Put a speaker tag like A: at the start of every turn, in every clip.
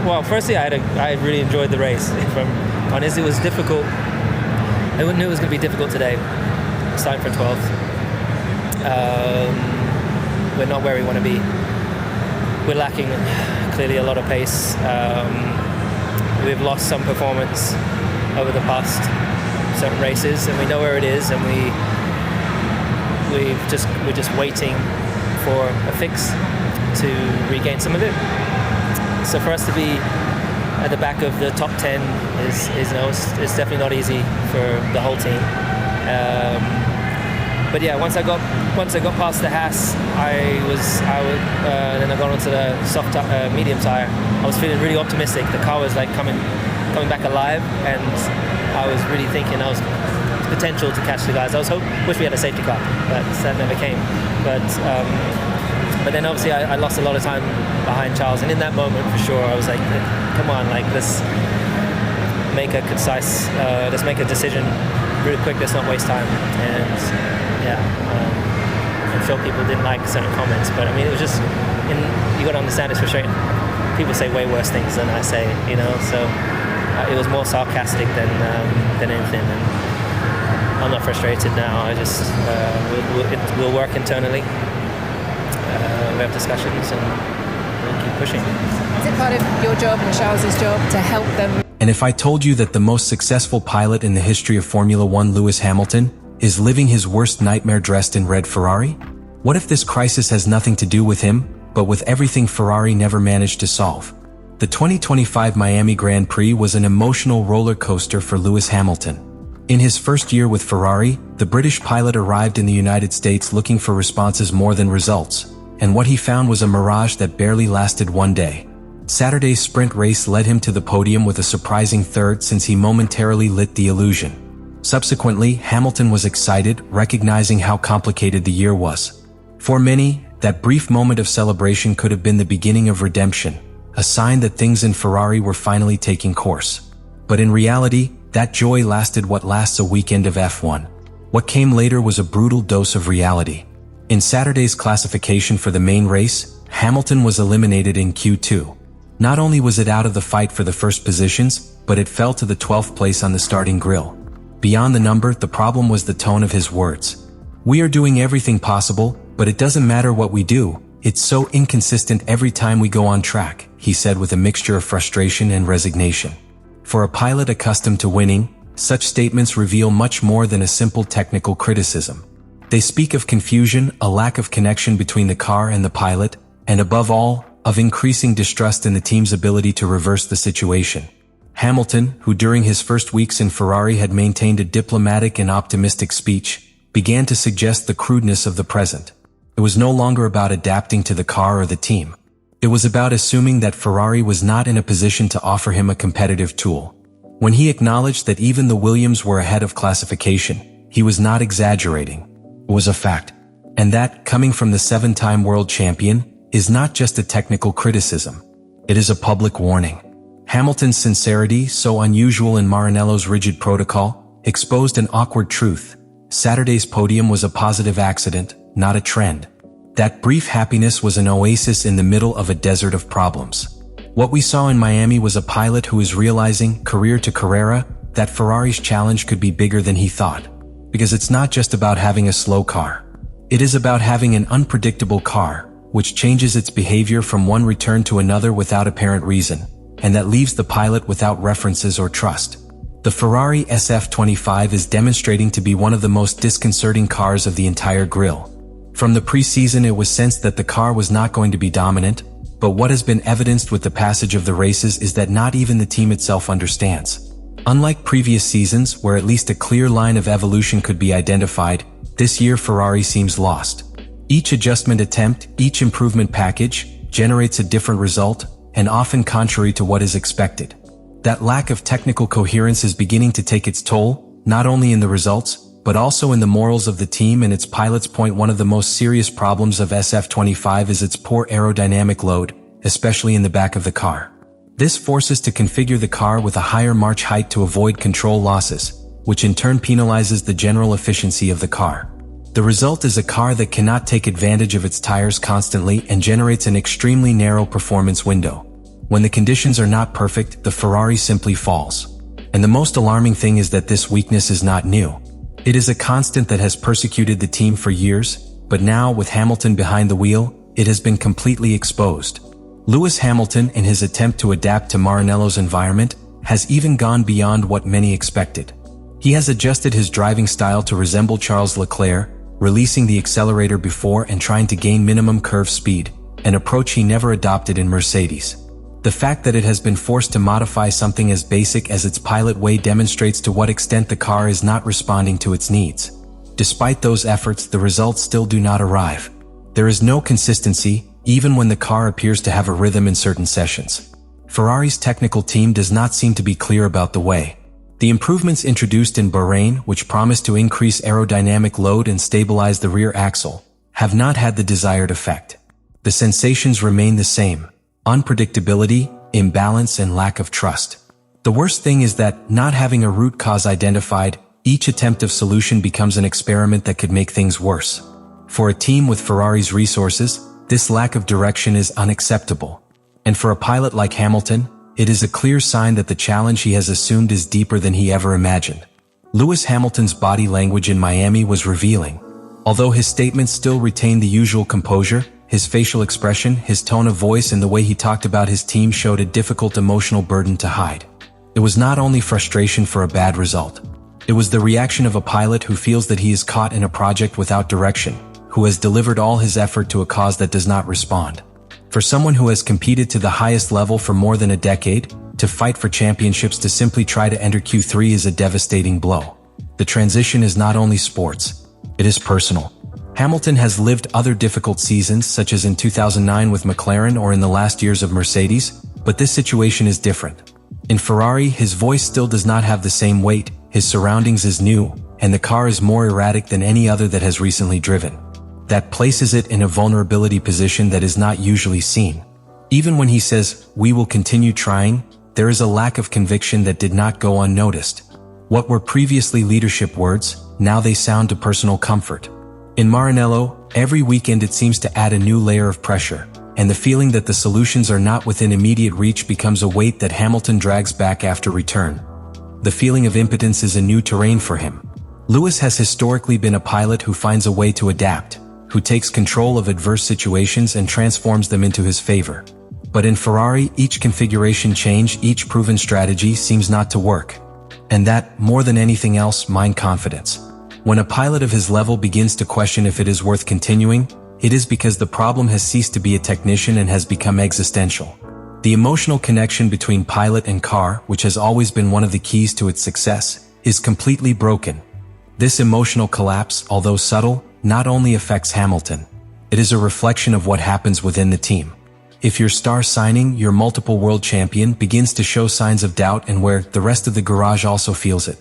A: Well, firstly, I really enjoyed the race. If I'm honest, it was difficult. I knew it was going to be difficult today, starting from 12th. We're not where we want to be. We're lacking clearly a lot of pace. We've lost some performance over the past certain races, and we know where it is, and we're just waiting for a fix to regain some of it. So for us to be at the back of the top 10 is it's definitely not easy for the whole team. But yeah, once I got past the Haas, then I got onto the soft medium tire. I was feeling really optimistic. The car was like coming back alive, and I was really thinking I was potential to catch the guys. I wish we had a safety car, but that never came. But then obviously I lost a lot of time behind Charles, and in that moment for sure I was like, come on, like let's make a concise, let's make a decision really quick. Let's not waste time. And yeah, I'm sure people didn't like certain comments, but I mean it was just, you got to understand it's frustrating. People say way worse things than I say, So it was more sarcastic than anything. And I'm not frustrated now. I just we'll work internally. We have discussions and we'll keep pushing.
B: Is it part of your job and Charles's job to help them?
C: And if I told you that the most successful pilot in the history of Formula One, Lewis Hamilton, is living his worst nightmare dressed in red Ferrari? What if this crisis has nothing to do with him, but with everything Ferrari never managed to solve? The 2025 Miami Grand Prix was an emotional roller coaster for Lewis Hamilton. In his first year with Ferrari, the British pilot arrived in the United States looking for responses more than results, and what he found was a mirage that barely lasted one day. Saturday's sprint race led him to the podium with a surprising third since he momentarily lit the illusion. Subsequently, Hamilton was excited, recognizing how complicated the year was. For many, that brief moment of celebration could have been the beginning of redemption, a sign that things in Ferrari were finally taking course. But in reality, that joy lasted what lasts a weekend of F1. What came later was a brutal dose of reality. In Saturday's classification for the main race, Hamilton was eliminated in Q2. Not only was it out of the fight for the first positions, but it fell to the 12th place on the starting grid. Beyond the number, the problem was the tone of his words. "We are doing everything possible, but it doesn't matter what we do. It's so inconsistent every time we go on track," he said with a mixture of frustration and resignation. For a pilot accustomed to winning, such statements reveal much more than a simple technical criticism. They speak of confusion, a lack of connection between the car and the pilot, and above all, of increasing distrust in the team's ability to reverse the situation. Hamilton, who during his first weeks in Ferrari had maintained a diplomatic and optimistic speech, began to suggest the crudeness of the present. It was no longer about adapting to the car or the team. It was about assuming that Ferrari was not in a position to offer him a competitive tool. When he acknowledged that even the Williams were ahead of classification, he was not exaggerating. It was a fact. And that, coming from the 7-time world champion, is not just a technical criticism. It is a public warning. Hamilton's sincerity, so unusual in Maranello's rigid protocol, exposed an awkward truth. Saturday's podium was a positive accident, not a trend. That brief happiness was an oasis in the middle of a desert of problems. What we saw in Miami was a pilot who is realizing, career to Carrera, that Ferrari's challenge could be bigger than he thought. Because it's not just about having a slow car. It is about having an unpredictable car, which changes its behavior from one return to another without apparent reason, and that leaves the pilot without references or trust. The Ferrari SF25 is demonstrating to be one of the most disconcerting cars of the entire grille. From the pre-season it was sensed that the car was not going to be dominant, but what has been evidenced with the passage of the races is that not even the team itself understands. Unlike previous seasons, where at least a clear line of evolution could be identified, this year Ferrari seems lost. Each adjustment attempt, each improvement package, generates a different result, and often contrary to what is expected. That lack of technical coherence is beginning to take its toll, not only in the results, but also in the morals of the team and its pilots. One of the most serious problems of SF25 is its poor aerodynamic load, especially in the back of the car. This forces to configure the car with a higher march height to avoid control losses, which in turn penalizes the general efficiency of the car. The result is a car that cannot take advantage of its tires constantly and generates an extremely narrow performance window. When the conditions are not perfect, the Ferrari simply falls. And the most alarming thing is that this weakness is not new. It is a constant that has persecuted the team for years, but now, with Hamilton behind the wheel, it has been completely exposed. Lewis Hamilton, in his attempt to adapt to Maranello's environment, has even gone beyond what many expected. He has adjusted his driving style to resemble Charles Leclerc, releasing the accelerator before and trying to gain minimum curve speed, an approach he never adopted in Mercedes. The fact that it has been forced to modify something as basic as its pilot way demonstrates to what extent the car is not responding to its needs. Despite those efforts, the results still do not arrive. There is no consistency, even when the car appears to have a rhythm in certain sessions. Ferrari's technical team does not seem to be clear about the way. The improvements introduced in Bahrain, which promise to increase aerodynamic load and stabilize the rear axle, have not had the desired effect. The sensations remain the same: unpredictability, imbalance, and lack of trust. The worst thing is that, not having a root cause identified, each attempt of solution becomes an experiment that could make things worse. For a team with Ferrari's resources, this lack of direction is unacceptable. And for a pilot like Hamilton, it is a clear sign that the challenge he has assumed is deeper than he ever imagined. Lewis Hamilton's body language in Miami was revealing. Although his statements still retained the usual composure, his facial expression, his tone of voice, and the way he talked about his team showed a difficult emotional burden to hide. It was not only frustration for a bad result. It was the reaction of a pilot who feels that he is caught in a project without direction, who has delivered all his effort to a cause that does not respond. For someone who has competed to the highest level for more than a decade, to fight for championships to simply try to enter Q3 is a devastating blow. The transition is not only sports, it is personal. Hamilton has lived other difficult seasons, such as in 2009 with McLaren or in the last years of Mercedes, but this situation is different. In Ferrari, his voice still does not have the same weight, his surroundings is new, and the car is more erratic than any other that has recently driven. That places it in a vulnerability position that is not usually seen. Even when he says, "We will continue trying," there is a lack of conviction that did not go unnoticed. What were previously leadership words, now they sound to personal comfort. In Maranello, every weekend it seems to add a new layer of pressure, and the feeling that the solutions are not within immediate reach becomes a weight that Hamilton drags back after return. The feeling of impotence is a new terrain for him. Lewis has historically been a pilot who finds a way to adapt, who takes control of adverse situations and transforms them into his favor. But in Ferrari, each configuration change, each proven strategy seems not to work. And that, more than anything else, mines confidence. When a pilot of his level begins to question if it is worth continuing, it is because the problem has ceased to be a technician and has become existential. The emotional connection between pilot and car, which has always been one of the keys to its success, is completely broken. This emotional collapse, although subtle, not only affects Hamilton. It is a reflection of what happens within the team. If your star signing, your multiple world champion, begins to show signs of doubt and where the rest of the garage also feels it.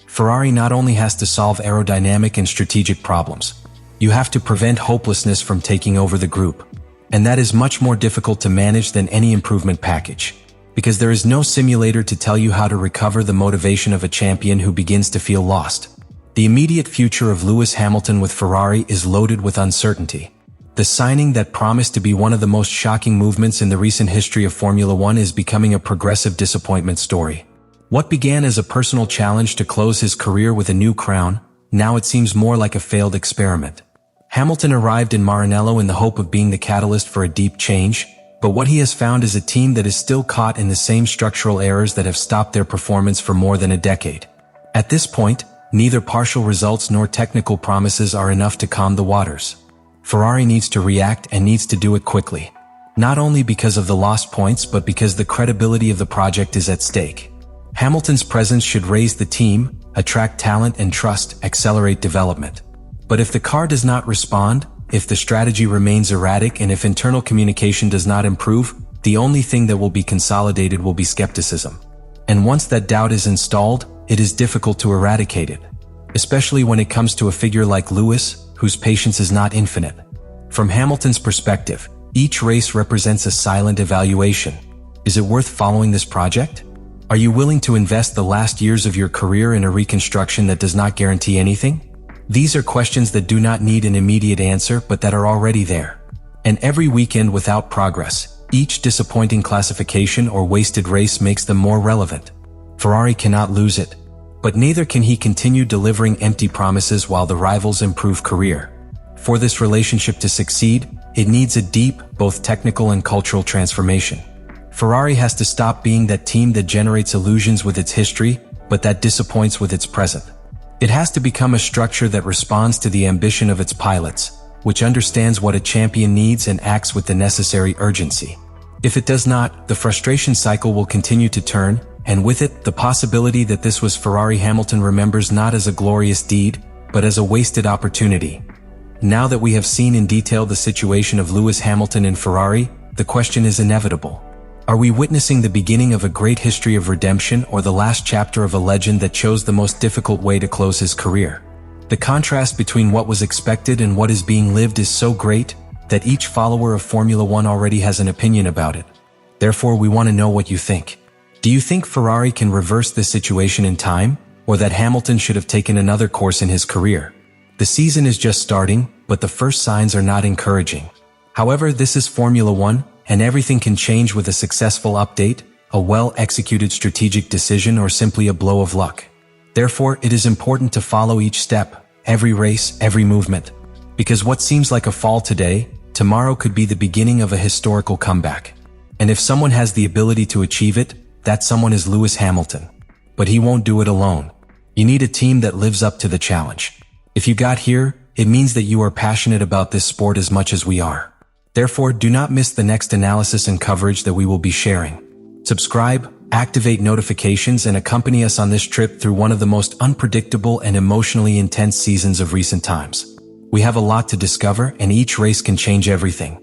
C: Ferrari not only has to solve aerodynamic and strategic problems, you have to prevent hopelessness from taking over the group. And that is much more difficult to manage than any improvement package. Because there is no simulator to tell you how to recover the motivation of a champion who begins to feel lost. The immediate future of Lewis Hamilton with Ferrari is loaded with uncertainty. The signing that promised to be one of the most shocking movements in the recent history of Formula One is becoming a progressive disappointment story. What began as a personal challenge to close his career with a new crown, now it seems more like a failed experiment. Hamilton arrived in Maranello in the hope of being the catalyst for a deep change, but what he has found is a team that is still caught in the same structural errors that have stopped their performance for more than a decade. At this point, neither partial results nor technical promises are enough to calm the waters. Ferrari needs to react and needs to do it quickly. Not only because of the lost points but because the credibility of the project is at stake. Hamilton's presence should raise the team, attract talent and trust, accelerate development. But if the car does not respond, if the strategy remains erratic and if internal communication does not improve, the only thing that will be consolidated will be skepticism. And once that doubt is installed, it is difficult to eradicate it. Especially when it comes to a figure like Lewis, whose patience is not infinite. From Hamilton's perspective, each race represents a silent evaluation. Is it worth following this project? Are you willing to invest the last years of your career in a reconstruction that does not guarantee anything? These are questions that do not need an immediate answer but that are already there. And every weekend without progress, Each disappointing classification or wasted race makes them more relevant. Ferrari cannot lose it, but neither can he continue delivering empty promises while the rivals improve career. For this relationship to succeed, it needs a deep, both technical and cultural transformation. Ferrari has to stop being that team that generates illusions with its history, but that disappoints with its present. It has to become a structure that responds to the ambition of its pilots, which understands what a champion needs and acts with the necessary urgency. If it does not, the frustration cycle will continue to turn, and with it, the possibility that this was Ferrari Hamilton remembers not as a glorious deed, but as a wasted opportunity. Now that we have seen in detail the situation of Lewis Hamilton in Ferrari, the question is inevitable. Are we witnessing the beginning of a great history of redemption or the last chapter of a legend that chose the most difficult way to close his career? The contrast between what was expected and what is being lived is so great that each follower of Formula One already has an opinion about it. Therefore, we want to know what you think. Do you think Ferrari can reverse this situation in time, or that Hamilton should have taken another course in his career? The season is just starting, but the first signs are not encouraging. However, this is Formula One, and everything can change with a successful update, a well-executed strategic decision, or simply a blow of luck. Therefore, it is important to follow each step, every race, every movement. Because what seems like a fall today, tomorrow could be the beginning of a historical comeback. And if someone has the ability to achieve it, that someone is Lewis Hamilton. But he won't do it alone. You need a team that lives up to the challenge. If you got here, it means that you are passionate about this sport as much as we are. Therefore, do not miss the next analysis and coverage that we will be sharing. Subscribe, activate notifications, and accompany us on this trip through one of the most unpredictable and emotionally intense seasons of recent times. We have a lot to discover, and each race can change everything.